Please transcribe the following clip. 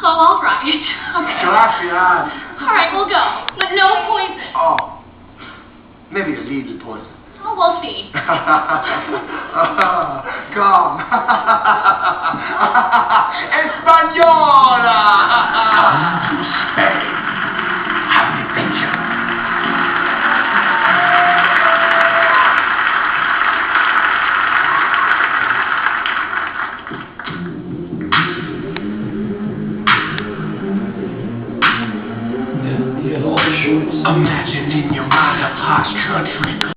Oh, all right. Okay. Gracias. All right, we'll go. But no poison. Oh, maybe a little poison. Oh, we'll see. Come. Española! Come to Spain. Have an adventure. Imagine in your mind a posh country.